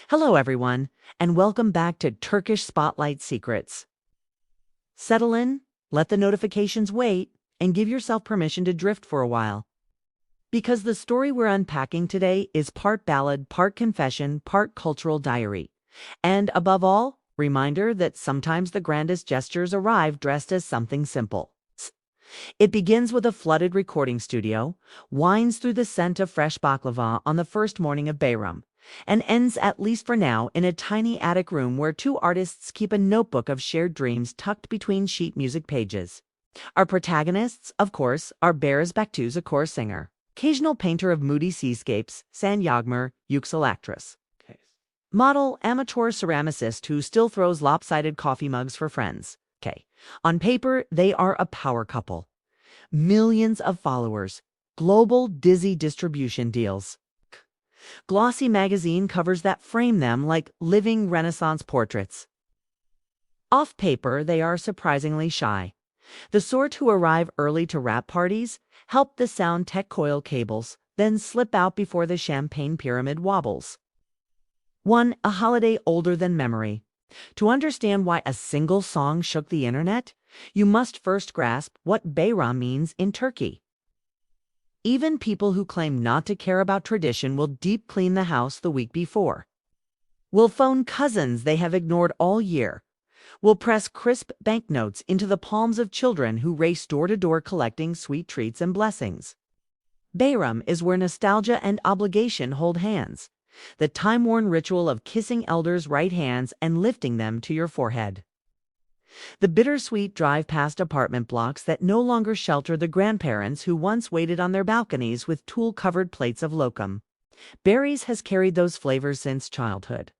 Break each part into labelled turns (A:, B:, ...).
A: Hello, everyone, and welcome back to Turkish Spotlight Secrets. Settle in, let the notifications wait, and give yourself permission to drift for a while. Because the story we're unpacking today is part ballad, part confession, part cultural diary. And above all, reminder that sometimes the grandest gestures arrive dressed as something simple. It begins with a flooded recording studio, winds through the scent of fresh baklava on the first morning of Bayram, and ends, at least for now, in a tiny attic room where two artists keep a notebook of shared dreams tucked between sheet music pages. Our protagonists, of course, are Behruz Bekduz, a chorus singer, occasional painter of moody seascapes, Can Yagmur, Yüksel actress, model, amateur ceramicist who still throws lopsided coffee mugs for friends. On paper, they are a power couple. Millions of followers, global dizzy distribution deals. Glossy magazine covers that frame them like living Renaissance portraits. Off paper, they are surprisingly shy. The sort who arrive early to rap parties, help the sound tech coil cables, then slip out before the champagne pyramid wobbles. One, a holiday older than memory. To understand why a single song shook the internet, you must first grasp what Bayram means in Turkey. Even people who claim not to care about tradition will deep clean the house the week before. Will phone cousins they have ignored all year. Will press crisp banknotes into the palms of children who race door to door collecting sweet treats and blessings. Bayram is where nostalgia and obligation hold hands. The time-worn ritual of kissing elders' right hands and lifting them to your forehead. The bittersweet drive past apartment blocks that no longer shelter the grandparents who once waited on their balconies with tulle-covered plates of lokum. Behruz has carried those flavors since childhood.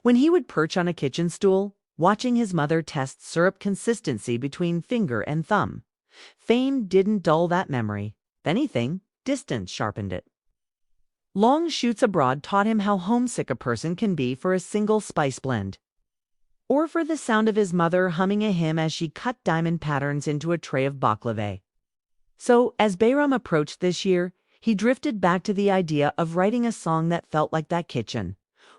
A: When he would perch on a kitchen stool, watching his mother test syrup consistency between finger and thumb, fame didn't dull that memory. If anything, distance sharpened it. Long shoots abroad taught him how homesick a person can be for a single spice blend, or for the sound of his mother humming a hymn as she cut diamond patterns into a tray of baklava. So, as Bayram approached this year, he drifted back to the idea of writing a song that felt like that kitchen.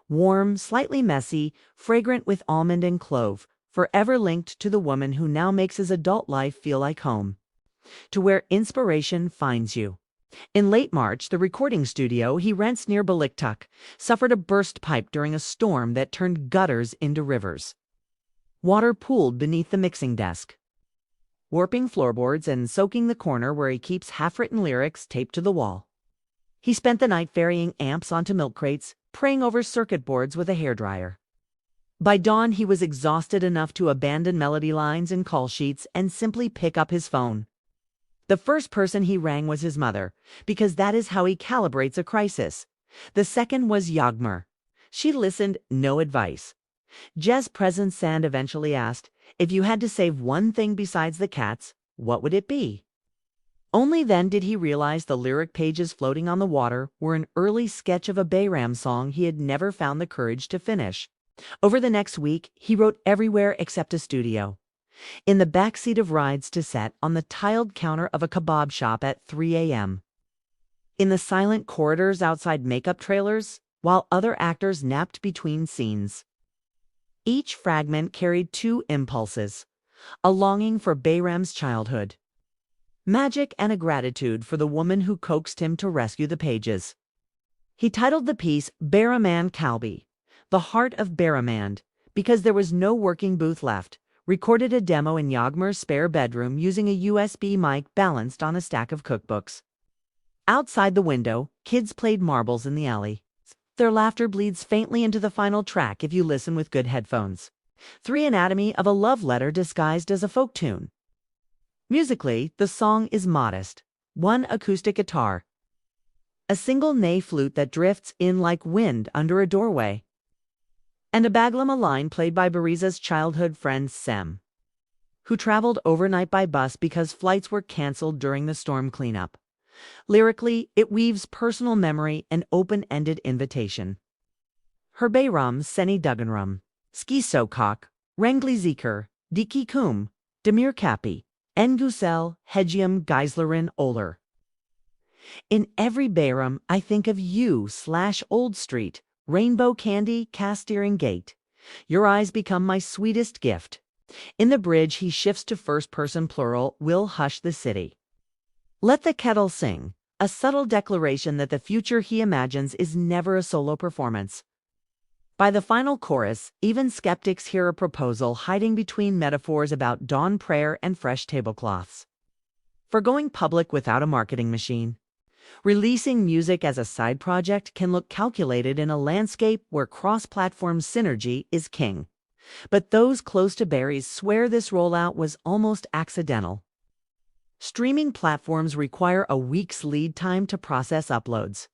A: Warm, slightly messy, fragrant with almond and clove, forever linked to the woman who now makes his adult life feel like home. To where inspiration finds you. In late March, the recording studio he rents near Balıkçı suffered a burst pipe during a storm that turned gutters into rivers. Water pooled beneath the mixing desk, warping floorboards and soaking the corner where he keeps half-written lyrics taped to the wall. He spent the night ferrying amps onto milk crates, praying over circuit boards with a hairdryer. By dawn, he was exhausted enough to abandon melody lines and call sheets and simply pick up his phone. The first person he rang was his mother, because that is how he calibrates a crisis. The second was Yagmur. She listened, no advice. Jez Present Sand eventually asked, if you had to save one thing besides the cats, what would it be? Only then did he realize the lyric pages floating on the water were an early sketch of a Bayram song he had never found the courage to finish. Over the next week, he wrote everywhere except a studio. In the backseat of rides to set on the tiled counter of a kebab shop at 3 a.m. In the silent corridors outside makeup trailers, while other actors napped between scenes. Each fragment carried two impulses, a longing for Bayram's childhood, magic, and a gratitude for the woman who coaxed him to rescue the pages. He titled the piece Bayraman Kalbi, the heart of Bayramand, because there was no working booth left. Recorded a demo in Yagmur's spare bedroom using a USB mic balanced on a stack of cookbooks. Outside the window, kids played marbles in the alley. Their laughter bleeds faintly into the final track if you listen with good headphones. Three anatomy of a love letter disguised as a folk tune. Musically, the song is modest. One acoustic guitar. A single ney flute that drifts in like wind under a doorway. And a baglama line played by Bariza's childhood friend Sem, who traveled overnight by bus because flights were canceled during the storm cleanup. Lyrically, it weaves personal memory and open-ended invitation. Her Bayram Seni Duganrum, Ski Sokak, Rengli Zikr, Diki Kum, Demir Kapi, Engusel, Hegium Geislerin Oler. In every Bayram, I think of you/Old Street, Rainbow candy, cast steering gate. Your eyes become my sweetest gift. In the bridge, he shifts to first-person plural, will hush the city. Let the kettle sing, a subtle declaration that the future he imagines is never a solo performance. By the final chorus, even skeptics hear a proposal hiding between metaphors about dawn prayer and fresh tablecloths. For going public without a marketing machine. Releasing music as a side project can look calculated in a landscape where cross-platform synergy is king. But those close to Barry's swear this rollout was almost accidental. Streaming platforms require a week's lead time to process uploads.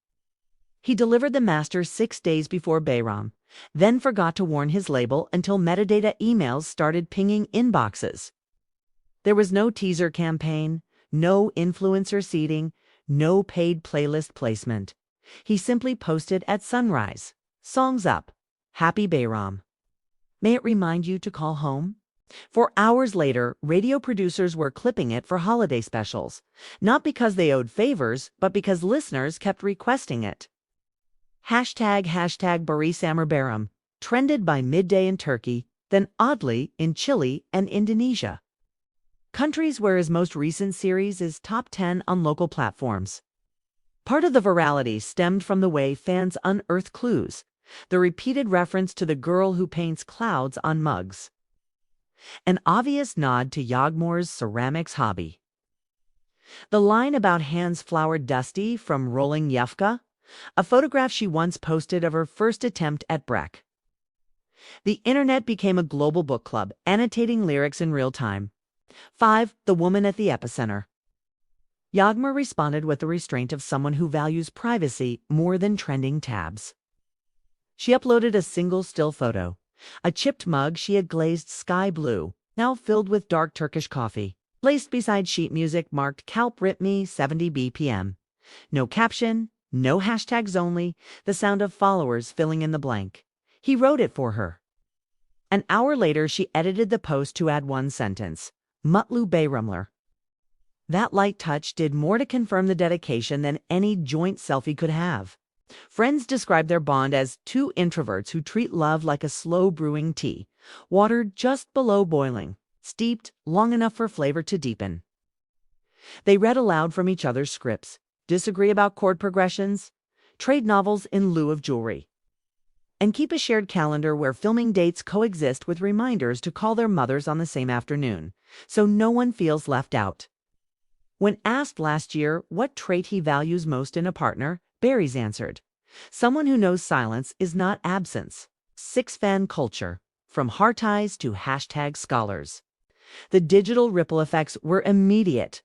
A: He delivered the master 6 days before Bayram, then forgot to warn his label until metadata emails started pinging inboxes. There was no teaser campaign, no influencer seeding, no paid playlist placement. He simply posted at sunrise, "Songs up. Happy Bayram. May it remind you to call home?" 4 hours later, radio producers were clipping it for holiday specials, not because they owed favors, but because listeners kept requesting it. Hashtag Barisamur Bayram trended by midday in Turkey, then oddly in Chile and Indonesia. Countries where his most recent series is top 10 on local platforms. Part of the virality stemmed from the way fans unearthed clues, the repeated reference to the girl who paints clouds on mugs. An obvious nod to Yagmur's ceramics hobby. The line about hands floured dusty from Rolling Yufka, a photograph she once posted of her first attempt at Breck. The internet became a global book club, annotating lyrics in real time. 5. The woman at the epicenter. Yagmur responded with the restraint of someone who values privacy more than trending tabs. She uploaded a single still photo, a chipped mug she had glazed sky blue, now filled with dark Turkish coffee, placed beside sheet music marked Kalp Ritmi 70 BPM. No caption, no hashtags, only the sound of followers filling in the blank. He wrote it for her. An hour later, she edited the post to add one sentence, Mutlu Bayramlar. That light touch did more to confirm the dedication than any joint selfie could have. Friends describe their bond as two introverts who treat love like a slow brewing tea, watered just below boiling, steeped long enough for flavor to deepen. They read aloud from each other's scripts, disagree about chord progressions, trade novels in lieu of jewelry, and keep a shared calendar where filming dates coexist with reminders to call their mothers on the same afternoon, so no one feels left out. When asked last year what trait he values most in a partner, Barry's answered, "Someone who knows silence is not absence." 6. Fan culture, from heart eyes to hashtag scholars. The digital ripple effects were immediate.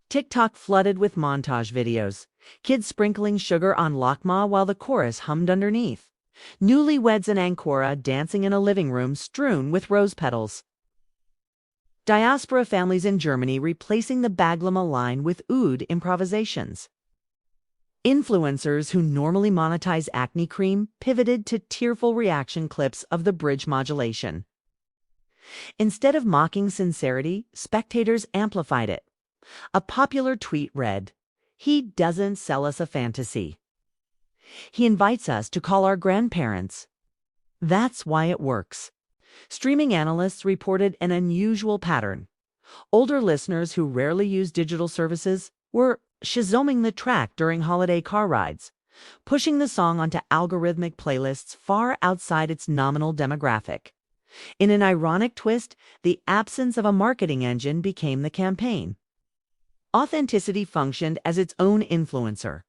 A: TikTok flooded with montage videos, kids sprinkling sugar on lakma while the chorus hummed underneath. Newlyweds in Ankara dancing in a living room strewn with rose petals. Diaspora families in Germany replacing the Baglama line with oud improvisations. Influencers who normally monetize acne cream pivoted to tearful reaction clips of the bridge modulation. Instead of mocking sincerity, spectators amplified it. A popular tweet read, "He doesn't sell us a fantasy. He invites us to call our grandparents. That's why it works." Streaming analysts reported an unusual pattern. Older listeners who rarely use digital services were shazoming the track during holiday car rides, pushing the song onto algorithmic playlists far outside its nominal demographic. In an ironic twist, the absence of a marketing engine became the campaign. Authenticity functioned as its own influencer.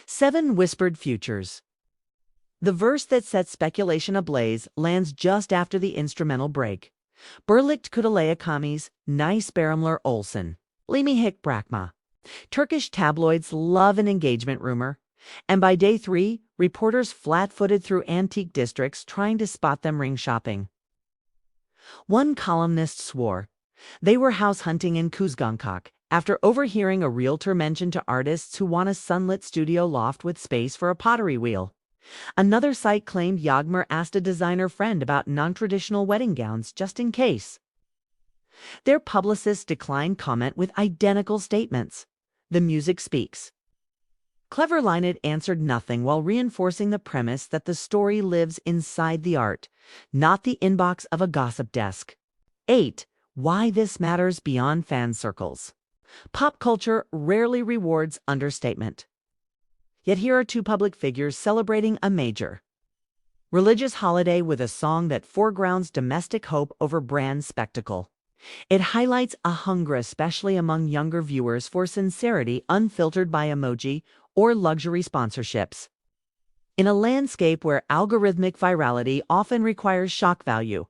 A: 7 whispered futures. The verse that sets speculation ablaze lands just after the instrumental break. Birlikt Kudalaya Kami's Nice Bayramlar Olsen. Limi Hik Brakma. Turkish tabloids love an engagement rumor. And by day 3, reporters flat-footed through antique districts trying to spot them ring shopping. One columnist swore they were house hunting in Kuzgankok after overhearing a realtor mention to artists who want a sunlit studio loft with space for a pottery wheel. Another site claimed Yagmur asked a designer friend about non-traditional wedding gowns just in case. Their publicists declined comment with identical statements. The music speaks. Cleverlined answered nothing while reinforcing the premise that the story lives inside the art, not the inbox of a gossip desk. 8. Why this matters beyond fan circles. Pop culture rarely rewards understatement. Yet here are two public figures celebrating a major religious holiday with a song that foregrounds domestic hope over brand spectacle. It highlights a hunger, especially among younger viewers, for sincerity unfiltered by emoji or luxury sponsorships. In a landscape where algorithmic virality often requires shock value,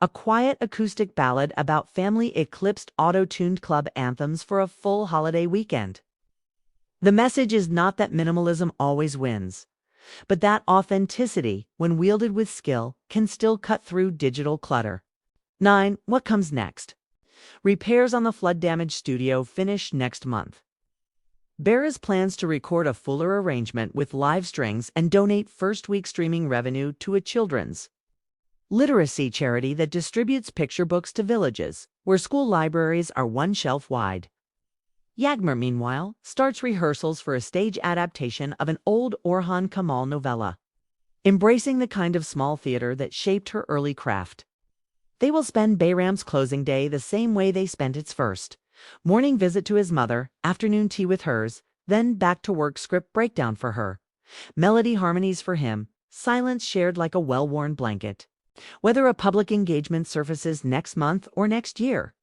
A: a quiet acoustic ballad about family eclipsed auto-tuned club anthems for a full holiday weekend. The message is not that minimalism always wins, but that authenticity, when wielded with skill, can still cut through digital clutter. 9. What comes next? Repairs on the flood-damaged studio finish next month. Barra's plans to record a fuller arrangement with live strings and donate first-week streaming revenue to a children's literacy charity that distributes picture books to villages, where school libraries are one shelf wide. Yagmer, meanwhile, starts rehearsals for a stage adaptation of an old Orhan Kamal novella, embracing the kind of small theater that shaped her early craft. They will spend Bayram's closing day the same way they spent its first: morning visit to his mother, afternoon tea with hers, then back to work, script breakdown for her, melody harmonies for him, silence shared like a well-worn blanket. Whether a public engagement surfaces next month or next year,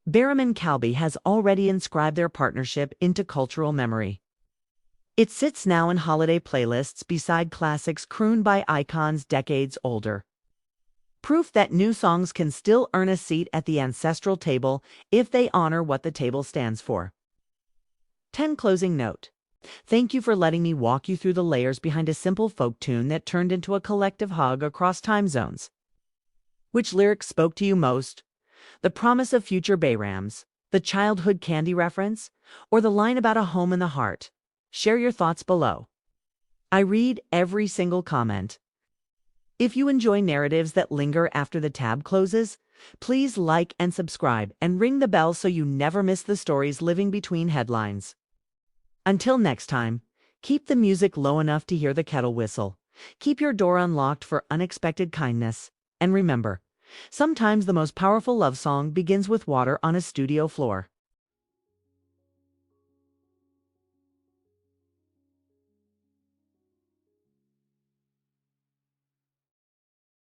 A: Bayram and Kalbi has already inscribed their partnership into cultural memory. It sits now in holiday playlists beside classics crooned by icons decades older. Proof that new songs can still earn a seat at the ancestral table if they honor what the table stands for. 10. Closing note. Thank you for letting me walk you through the layers behind a simple folk tune that turned into a collective hug across time zones. Which lyrics spoke to you most? The promise of future Bayrams, the childhood candy reference, or the line about a home in the heart? Share your thoughts below. I read every single comment. If you enjoy narratives that linger after the tab closes, please like and subscribe and ring the bell so you never miss the stories living between headlines. Until next time, keep the music low enough to hear the kettle whistle. Keep your door unlocked for unexpected kindness. And remember, sometimes the most powerful love song begins with water on a studio floor.